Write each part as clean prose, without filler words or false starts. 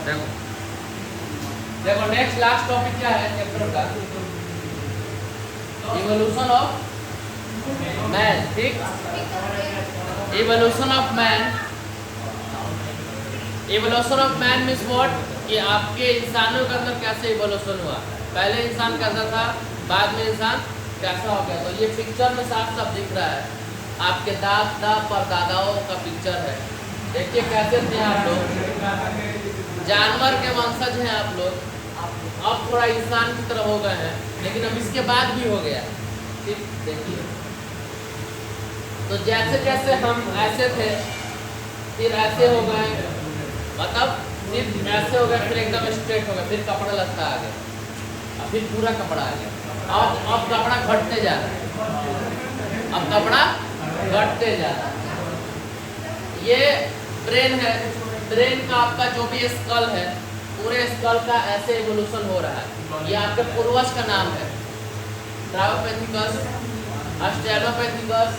देखो देखो next last topic क्या है चैप्टर का, इवोल्यूशन ऑफ मैन। ठीक, evolution of man. Evolution of man means what, कि आपके इंसानों के अंदर कैसे इवोल्यूशन हुआ। पहले इंसान कैसा था, बाद में इंसान कैसा हो गया। तो ये पिक्चर में साफ साफ दिख रहा है, आपके दादा परदादाओं का पिक्चर है। देखिए कैसे थे आप लोग, जानवर के वंशज हैं आप लोग, अब थोड़ा इंसान की तरह हो गए हैं, लेकिन अब इसके बाद भी हो गया। ठीक, देखिए तो जैसे जैसे हम ऐसे थे फिर ऐसे हो गए, मतलब फिर ऐसे हो गए, फिर एकदम स्ट्रेट हो गए, फिर कपड़ा लत्ता आ गया, अब फिर पूरा कपड़ा आ गया। अब कपड़ा घटते जा रहा है, अब कपड़ा घटते जा रहा है। ये ब्रेन है, ब्रेन का आपका जो भी स्कल है, पूरे स्कल का ऐसे इवोल्यूशन हो रहा है। ये आपके पूर्वज का नाम है, ट्रायोपेथिकस, ऑस्ट्रेलोपेथिकस,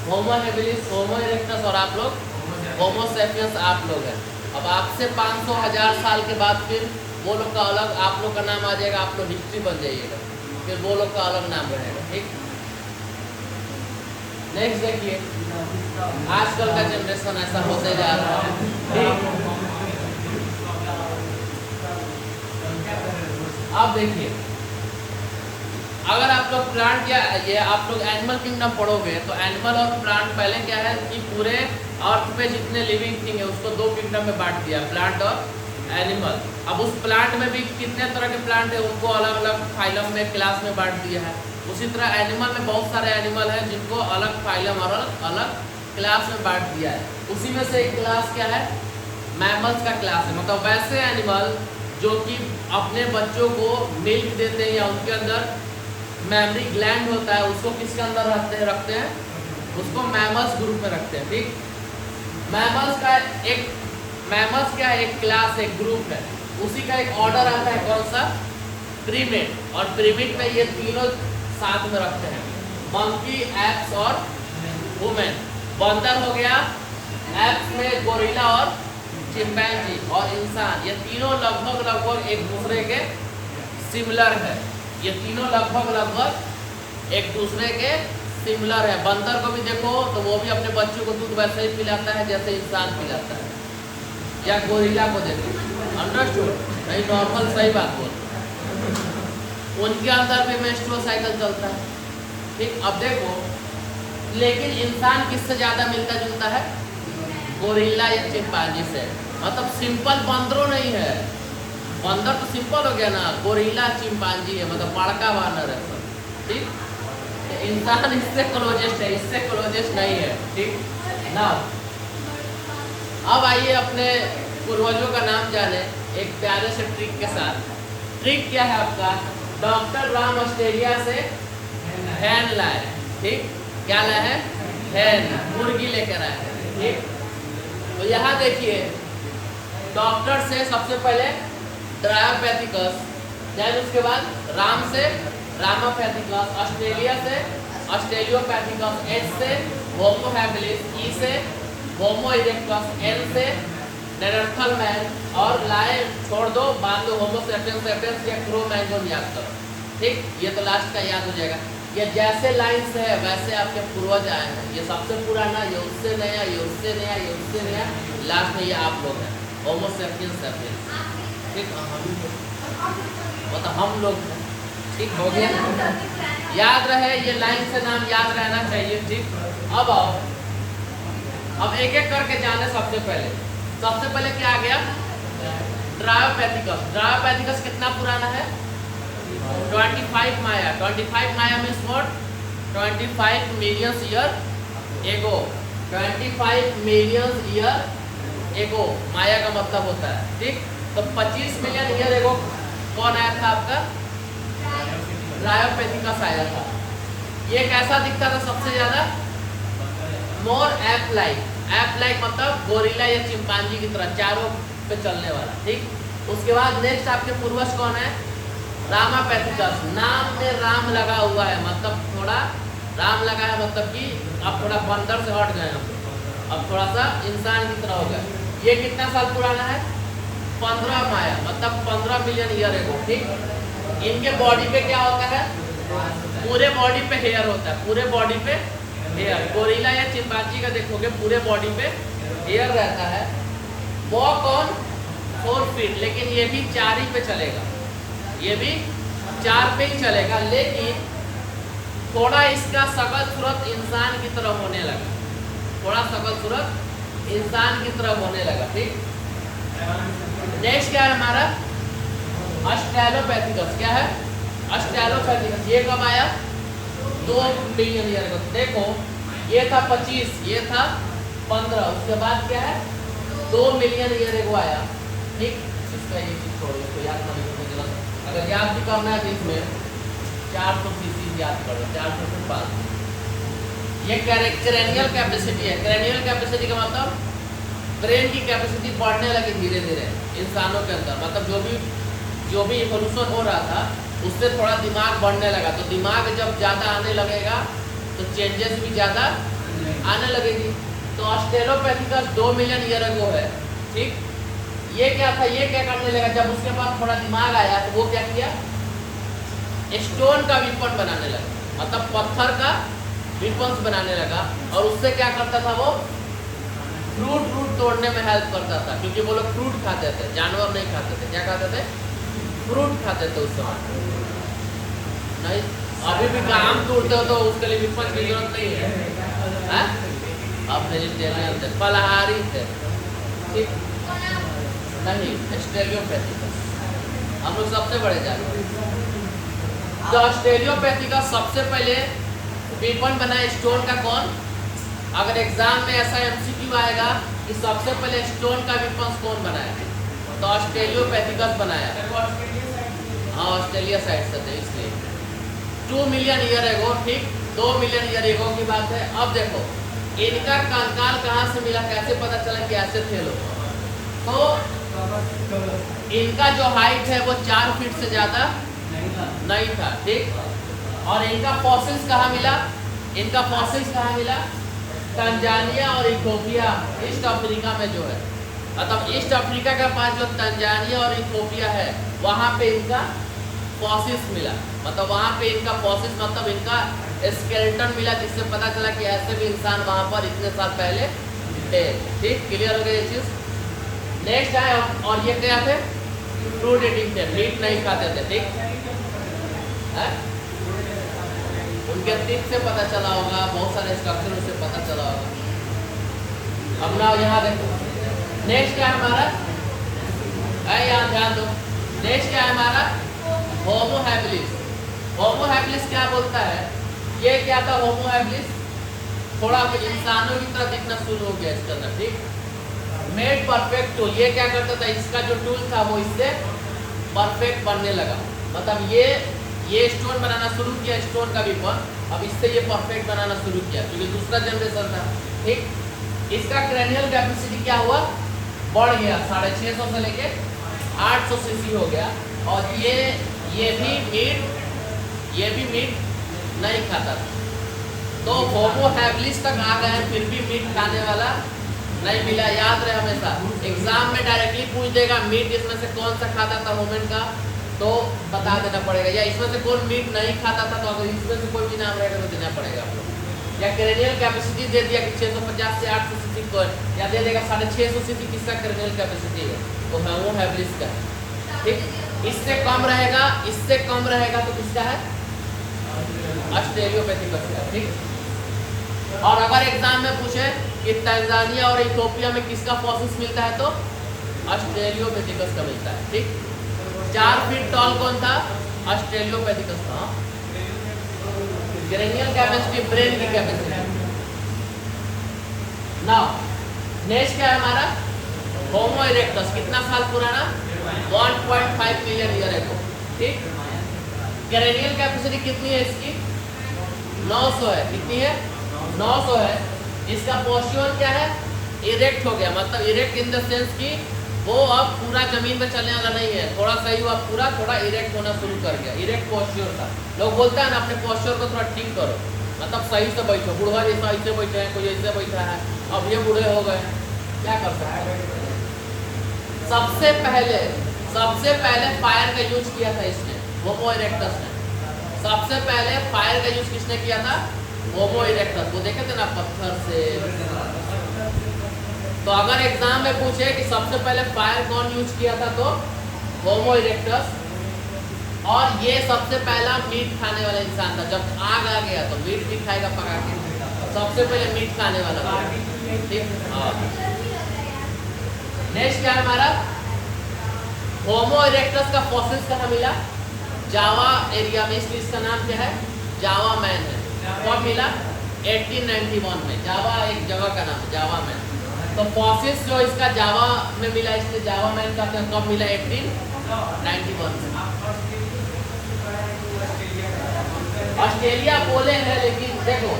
होमो हेबिलिस, होमो इरेक्टस, और आप लोग होमो सैपियंस आप लोग हैं। अब आपसे 500,000 साल के बाद फिर वो लोग का अलग, आप लोग का नाम आ जाएगा, आप लोग हिस्ट्री बन जाइएगा, फिर वो लोग का अलग नाम रहेगा। ठीक, नेक्स्ट देखिए, आजकल का जनरेशन ऐसा होते जा रहा है। ठीक, अब देखिए, अगर आप लोग प्लांट या ये आप लोग एनिमल किंगडम पढ़ोगे तो एनिमल और प्लांट पहले क्या है कि पूरे अर्थ पे जितने लिविंग थिंग है उसको दो किंगडम में बांट दिया, प्लांट और एनिमल। अब उस प्लांट में भी कितने तरह के प्लांट है उनको अलग अलग फाइलम में, क्लास में बांट दिया है। उसी तरह एनिमल में बहुत सारे एनिमल हैं जिनको अलग फाइलम और अलग क्लास में बांट दिया है। उसी में से एक क्लास क्या है, मैमल्स का क्लास है। मतलब वैसे एनिमल जो कि अपने बच्चों को मिल्क देते हैं या उनके अंदर मैमरी ग्लैंड होता है, उसको किसके अंदर रखते हैं, उसको मैमल्स ग्रुप में रखते हैं। ठीक, मैमल्स का मैमल्स क्या एक क्लास, एक ग्रुप है, उसी का एक ऑर्डर आता है, कौन सा, प्रीमेट। और प्रीमेट में ये तीनों साथ में रखते हैं, मंकी, एप्स और वुमेन। बंदर हो गया, एप्स में गोरिल्ला और चिंपैंजी, और इंसान, ये तीनों लगभग एक दूसरे के सिमिलर है। ये तीनों लगभग एक दूसरे के सिमिलर है। बंदर को भी देखो तो वो भी अपने बच्चों को दूध वैसे ही पिलाता है जैसे इंसान पिलाता है, या गोरिल्ला को देखो, अंडरस्टूड नहीं, नॉर्मल सही बात बोल, उनके अंदर भी मेंस्ट्रुअल साइकिल चलता है। ठीक, अब देखो, लेकिन इंसान किससे ज़्यादा मिलता जुलता है, गोरिल्ला या चिंपांजी से। मतलब सिंपल बंदरों नहीं है, बंदर तो सिंपल हो गया ना, गोरिल्ला चिंपांजी है, मतलब बड़का वानर है सब। ठीक, इंसान इससे क्लोजेस्ट है, इससे क्लोजेस्ट नहीं है। ठीक ना, अब आइए अपने पूर्वजों का नाम जाने एक प्यारे से ट्रिक के साथ। ट्रिक क्या है आपका, डॉक्टर राम ऑस्ट्रेलिया से हैन लाए। ठीक, क्या लाए हैं, हैन, मुर्गी लेकर आए हैं। ठीक, तो यहाँ देखिए, डॉक्टर से सबसे पहले ट्रायोपेथिकस, देन उसके बाद राम से रामापैथिकस, ऑस्ट्रेलिया से ऑस्ट्रेलियोपैथिकस, एच से होमो हैबिलिस, ई से होमो इरेक्टस, एन से नेडरथल मैन, और लाए छोड़ दो, बांध दो, होमो सैपियंस सैपियंस या क्रो-मैग्नोन याद करो। ठीक, ये तो लास्ट का याद हो जाएगा। ये जैसे लाइन से है वैसे आपके पूर्वज आए हैं, ये सबसे पुराना, ये उससे नया, ये उससे नया, ये उससे नया, लास्ट में ये आप लोग हैं, होमो सैपियंस सैपियंस। ठीक, मतलब हम लोग हैं। ठीक हो गया, याद रहे, ये लाइन से नाम याद रहना चाहिए। ठीक, अब आओ, अब एक एक करके जाने। सबसे पहले क्या आ गया, ट्रायोपेथिकस। ट्रायोपेथिकस कितना पुराना है, 25 MYA. 25 MYA means what, 25 million year ago, 25 million year एगो माया का मतलब होता है। ठीक, तो 25 मिलियन ईयर एगो कौन आया था आपका, ट्रायोपेथिकस आया था। ये कैसा दिखता था सबसे ज्यादा, मोर एप लाइक मतलब गोरिल्ला या चिंपांजी की तरह चारों पे चलने वाला। ठीक, उसके बाद नेक्स्ट आपके पूर्वज कौन है, रामापैथिकस। नाम में राम लगा हुआ है, मतलब थोड़ा राम लगा है, मतलब कि अब थोड़ा बंदर से हट गए हम, अब थोड़ा सा इंसान की तरह हो गए। ये कितना साल पुराना है, 15 माया मतलब 15 मिलियन ईयर एगो, ठीक। इनके बॉडी पे क्या होता है, पूरे बॉडी पे हेयर होता है, पूरे बॉडी पे हेयर। गोरिल्ला या चिंपांजी का देखोगे पूरे बॉडी पे हेयर रहता है। वॉक ऑन 4 फीट, लेकिन ये भी 4 ही पे चलेगा, ये भी 4 पे ही चलेगा, लेकिन थोड़ा इसका शकल सूरत इंसान की तरह होने लगा, थोड़ा शकल सूरत इंसान की तरह होने लगा, ठीक। नेक्स्ट क्या है हमारा, ऑस्ट्रेलोपैथिकस। क्या है, ऑस्ट्रेलोपैथिकस। ये कब आया, 2 मिलियन ईयर को। देखो ये था 25, ये था 15, उसके बाद क्या है 2 मिलियन ईयर एगो आया, ठीक। इसका ये चीज छोड़ो, इसको याद करने की जरूरत, अगर याद भी करना है तो इसमें 400 सीसी याद करो, 400 से 500। ये क्रेनियल कैपेसिटी है। क्रेनियल कैपेसिटी का मतलब ब्रेन की कैपेसिटी बढ़ने लगी धीरे धीरे इंसानों के अंदर, मतलब जो भी इवोल्यूशन हो रहा था उससे थोड़ा दिमाग बढ़ने लगा। तो दिमाग जब ज़्यादा आने लगेगा तो चेंजेस भी ज़्यादा आने लगेगी। तो ऑस्ट्रेलोपैथिकस 2 मिलियन ईयर अगो है, ठीक। ये क्या था, ये क्या करने लगा, जब उसके पास थोड़ा दिमाग आया तो वो क्या किया, स्टोन का विपन बनाने लगा, मतलब पत्थर का विपन्स बनाने लगा। और उससे क्या करता था, वो फ्रूट तोड़ने में हेल्प करता था, क्योंकि वो लोग फ्रूट खाते थे, जानवर नहीं खाते थे। क्या खाते थे, फ्रूट खाते थे उस समय। नहीं, अभी भी आम तोड़ते हो तो उसके लिए विपन की जरूरत नहीं है, आप वेजिटेरियन थे, फलाहारी थे, ठीक। नहीं, ऑस्ट्रेलियोपैथिकस हम लोग सबसे बड़े जानवर। तो ऑस्ट्रेलियोपैथिकस सबसे पहले विपन बनाए स्टोन का कौन, अगर एग्जाम में ऐसा एमसीक्यू आएगा कि सबसे पहले स्टोन का विपन कौन बनाया, तो ऑस्ट्रेलियोपैथिकस बनाया। हाँ, ऑस्ट्रेलिया साइड से थे इसलिए। 2 मिलियन ईयर एगो, ठीक। 2 मिलियन ईयर एगो की बात है। अब देखो इनका कंकाल कहाँ से मिला, कैसे पता चला कि ऐसे थे लोग। तो इनका जो हाइट है वो 4 फीट से ज़्यादा नहीं था, ठीक। और इनका फॉसिल्स कहाँ मिला, इनका फॉसिल्स कहाँ मिला, तंजानिया और इथोपिया, ईस्ट अफ्रीका में जो है, मतलब ईस्ट अफ्रीका के पास जो तंजानिया और इथोपिया है वहाँ पे इनका फॉसिल्स मिला। मतलब वहाँ पे इनका फॉसिल्स मतलब इनका स्केलेटन मिला, जिससे पता चला कि ऐसे भी इंसान वहाँ पर इतने साल पहले थे, ठीक। क्लियर हो गया ये चीज़। नेक्स्ट आए, और ये क्या थे, फ्रूट ईटिंग थे, मीट नहीं खाते थे, ठीक है। उनके टिप से पता चला होगा, बहुत सारे स्ट्रक्चर से पता चला होगा। अब ना यहाँ देखो नेक्स्ट क्या है हमारा, यहाँ ध्यान दो। नेक्स्ट क्या है हमारा, होमो हैबिलिस। होमो हैबिलिस क्या बोलता है, ये क्या था होमो हैबिलिस, थोड़ा इंसानों की तरह दिखना शुरू हो गया इसके अंदर, ठीक। मेड परफेक्ट टूल, ये क्या करता था, इसका जो टूल था वो इससे परफेक्ट बनने लगा। मतलब ये स्टोन बनाना शुरू किया, स्टोन का विपन, अब इससे ये परफेक्ट बनाना शुरू किया, क्योंकि दूसरा जनरेशन था, ठीक। इसका क्रेनियल कैपेसिटी क्या हुआ, बढ़ गया, 650 से लेके 800 सीसी हो गया। और ये भी मीट नहीं खाता था। तो होमो हैबिलिस तक आ गए, फिर भी मीट खाने वाला नहीं मिला। याद रहे हमेशा, एग्जाम में डायरेक्टली पूछ देगा मीट इसमें से कौन सा खाता था वुमेन का, तो बता देना पड़ेगा। या इसमें से कौन मीट नहीं खाता था, तो अगर इसमें से कोई भी नाम रहेगा तो देना पड़ेगा आप लोग। या क्रेनियल कैपेसिटी दे दिया कि 650 से 800 सीसी को, या दे देगा 650 सीसी किसका क्रेनियल कैपेसिटी है, तो होमो हैबिलिस का, ठीक। इससे कम रहेगा तो किसका है, ऑस्ट्रेलियोपैथिकस का, ठीक। और अगर एग्जाम में पूछे कि तंजानिया और इथोपिया में किसका फॉसिल्स मिलता है, तो ऑस्ट्रेलियोपैथिकस का मिलता है, ठीक। 4 फीट टॉल कौन था, ऑस्ट्रेलियोपैथिकस था। क्रेनियल कैपेसिटी, ब्रेन की कैपेसिटी। नाउ नेक्स्ट क्या है हमारा, होमो इरेक्टस, कितना साल पुराना, 1.5 मिलियन ईयर एगो, ठीक। क्रेनियल कैपेसिटी कितनी है इसकी, 900 है। कितनी है, 900 है। इसका पोस्चर क्या है, इरेक्ट हो गया, मतलब इरेक्ट इन द सेंस कि वो अब पूरा जमीन पे चलने वाला नहीं है, थोड़ा सही हुआ, पूरा थोड़ा इरेक्ट होना शुरू कर गया। इरेक्ट पोस्चर था। लोग बोलते हैं ना अपने पोस्चर को थोड़ा ठीक करो, मतलब सही से बैठो। बूढ़ा जैसा ऐसे बैठे हैं, कोई ऐसे बैठा है, अब ये बूढ़े हो गए, क्या कर सकते हैं। सबसे पहले फायर का यूज किया था इसने, होमो इरेक्टस ने। सबसे पहले फायर का यूज किसने किया था? होमो इरेक्टस। वो देखे थे ना पत्थर से। तो अगर एग्जाम में पूछे कि सबसे पहले फायर कौन यूज किया था, तो होमो इरेक्टस। और ये सबसे पहला मीट खाने वाला इंसान था। जब आग आ गया तो मीट भी खाएगा पका के, सबसे पहले मीट खाने वाला था। ठीक। नेक्स्ट क्या है हमारा? होमो इरेक्टस का फॉसिल्स कहाँ मिला? जावा एरिया में, इसलिए इसका नाम क्या है? जावा मैन है। कब मिला? 1891 में। जावा एक जगह का नाम है, जावा मैन। तो फॉसिल्स जो इसका जावा में मिला, इसलिए जावा मैन का कब मिला? 1891 में। ऑस्ट्रेलिया बोले हैं, लेकिन देखो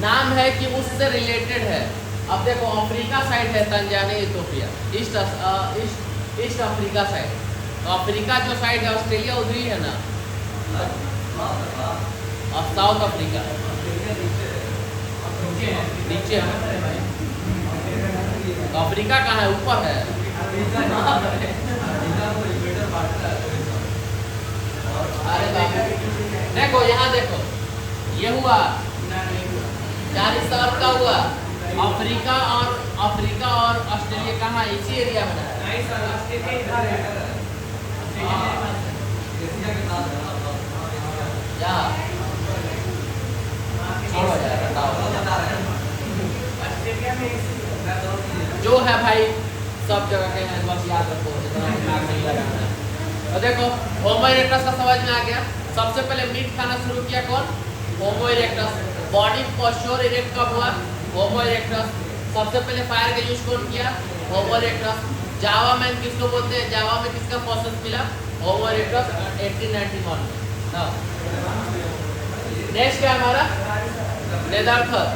नाम है कि उससे रिलेटेड है। अब देखो अफ्रीका साइड है, Tanzania, Ethiopia, east Africa side. तो अफ्रीका जो साइड है ऑस्ट्रेलिया उधर ही है ना, और साउथ अफ्रीका नीचे है। तो अफ्रीका कहाँ है? ऊपर है। अरे बाबू देखो, यहाँ देखो, ये हुआ 4 हिस्सा का हुआ। अफ्रीका और ऑस्ट्रेलिया कहाँ? इसी एरिया में है। जो है भाई सब जगह के हैं, बस याद रखो, इतना दिमाग नहीं लगाना है। तो देखो होमो इरेक्टस का समझ में आ गया। सबसे पहले मीट खाना शुरू किया कौन? होमो इरेक्टस। बॉडी पोस्चर इरेक्ट कब हुआ? होमो इरेक्टस। सबसे पहले फायर का यूज कौन किया? होमो इरेक्टस। जावा मैन किसको बोलते हैं? जावा में किसका फॉसिल मिला? होमो इरेक्टस 1891 में। नेक्स्ट क्या हमारा? नेदरथल।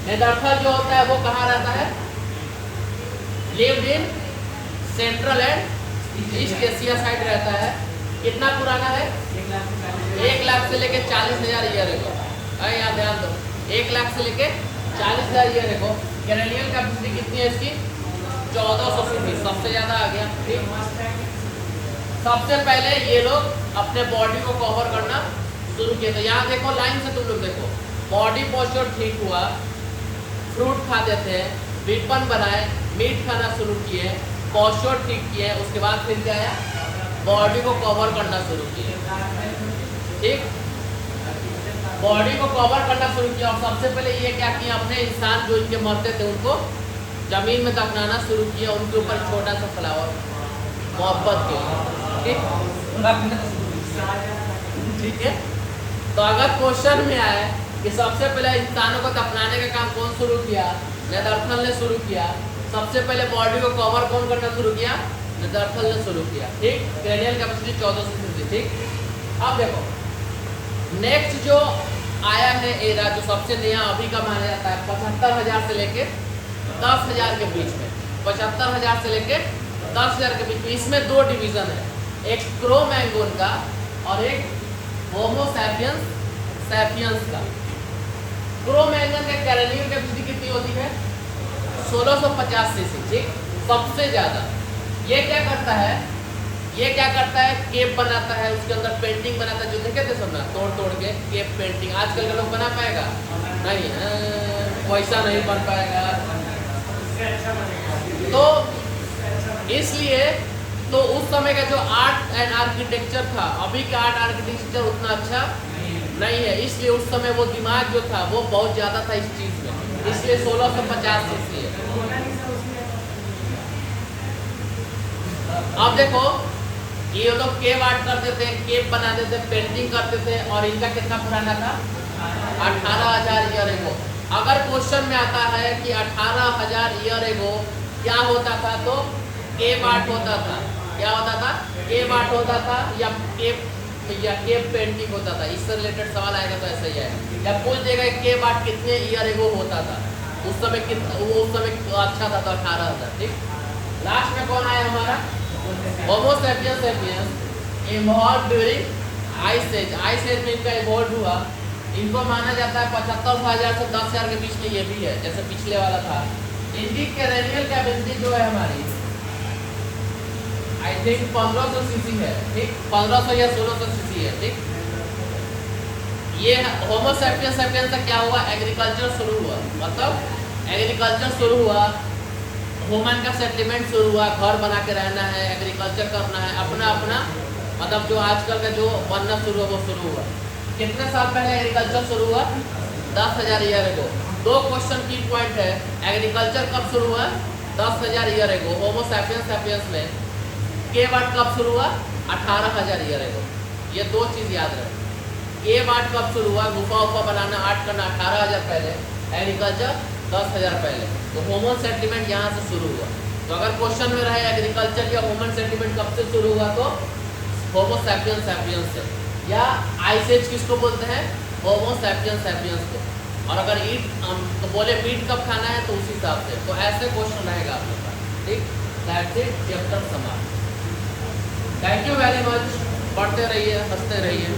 नेदरथल जो होता है वो कहाँ रहता है? Lived in central and east Asia side रहता है। कितना पुराना है? 1 लाख से लेके 40,000 ईयर एगो। यहाँ ध्यान दो, 1 लाख से लेके 40,000 ईयर एगो। कैनेडियन कैपेसिटी कितनी है इसकी? 1400 सीसी, सबसे ज्यादा आ गया। ठीक। सबसे पहले ये लोग अपने बॉडी को कवर करना शुरू किए। तो यहाँ देखो लाइन से तुम लोग देखो, बॉडी पोस्चर ठीक हुआ, फ्रूट खाते थे, वेपन बनाए, मीट खाना शुरू किए, पोस्चर ठीक किए, उसके बाद फिर क्या आया? बॉडी को कवर करना शुरू किए। ठीक, बॉडी को कवर करना शुरू किया। और सबसे पहले ये क्या किया? अपने इंसान जो इनके मरते थे उनको जमीन में दफनाना शुरू किया, उनके ऊपर छोटा सा फ्लावर मोहब्बत के लिए। ठीक है। तो अगर क्वेश्चन में आए कि सबसे पहले इंसानों को दफनाने का काम कौन शुरू किया? नेदरथल ने शुरू किया। सबसे पहले बॉडी को कवर कौन करना शुरू किया? नेदरथल ने शुरू किया। ठीक, क्रेनियल कैपेसिटी 1400 सीसी। ठीक। अब देखो नेक्स्ट जो आया है एरा, जो सबसे नया अभी का माना जाता है, 75,000 से लेके 10,000 के बीच में। 75,000 से लेके 10,000 के बीच में। इसमें 2 डिवीजन है, एक क्रो-मैगनोन का और एक होमो सैपियंस का। क्रो-मैगनोन का कैरेनियल कैपेसिटी कितनी होती है? 1650 सीसी। ठीक, सबसे ज्यादा। ये क्या करता है? केप बनाता है, उसके अंदर पेंटिंग बनाता है, जो देखे थे सब ना, तोड़ के केप पेंटिंग। आजकल का लोग बना पाएगा? नहीं, पैसा नहीं बन पाएगा। तो इसलिए तो उस समय का जो आर्ट एंड आर्किटेक्चर था, अभी का आर्ट आर्किटेक्चर उतना अच्छा नहीं है, इसलिए उस समय वो दिमाग जो था वो बहुत ज़्यादा था इस चीज़ में, इसलिए 1650 सीसी है। अब देखो ये लोग केव आर्ट करते थे, केव बनाते थे, पेंटिंग करते थे, और इनका कितना पुराना था? 18,000 ईयर एगो। अगर क्वेश्चन में आता है कि 18,000 ईयर एगो क्या होता था, तो केव आर्ट होता था। क्या होता था? केव आर्ट होता था, या केव पेंटिंग होता था। इससे रिलेटेड सवाल आएगा तो ऐसा ही आएगा। या पूछ देगा केव आर्ट कितने ईयर एगो होता था, उस समय कितना, वो उस समय अच्छा था, तो 18,000। ठीक। लास्ट में कौन आया हमारा? Homo sapiens evolve during ice age. Ice age में इनका इवॉल्व हुआ। इनको माना जाता है 75,000 से 10,000 के बीच में। ये भी है जैसे पिछले वाला था। इनकी कैरेनियल कैपेसिटी जो है हमारी आई थिंक 1500 सीसी है, ठीक, 1500 या 1600 सीसी है, ठीक। ये होमो सैपियंस सैपियंस से क्या हुआ, एग्रीकल्चर शुरू हुआ, मतलब एग्रीकल्चर शुरू हुआ, ह्यूमन का सेटलमेंट शुरू हुआ, घर बना के रहना है, एग्रीकल्चर करना है, अपना अपना मतलब जो आजकल का जो बनना शुरू हुआ वो शुरू हुआ। कितने साल पहले एग्रीकल्चर शुरू हुआ, 10,000 ईयर एगो। दो क्वेश्चन की पॉइंट है, एग्रीकल्चर कब शुरू हुआ, 10,000 year ago. Homo sapiens sapiens में के वर्ड कब शुरू हुआ, 18,000 ईयर एगो। ये दो चीज़ याद रखें। के वर्ड कब शुरू हुआ, गुफा उफा बनाना आर्ट करना 18,000 पहले, एग्रीकल्चर 10,000 पहले। तो ह्यूमन सेटलमेंट यहाँ से शुरू हुआ। तो अगर क्वेश्चन में रहे एग्रीकल्चर या ह्यूमन सेटलमेंट कब से शुरू हुआ, तो होमो सैपियंस सैपियंस से, या आइस एज किसको बोलते हैं, होमो सैपियंस सैपियंस को। और अगर ईट तो बोले मीट कब खाना है, तो उसी हिसाब से। तो ऐसे क्वेश्चन रहेगा आपके पास, ठीक। दैट्स इट, चैप्टर समाप्त। थैंक यू वेरी मच, पढ़ते रहिए, हंसते रहिए।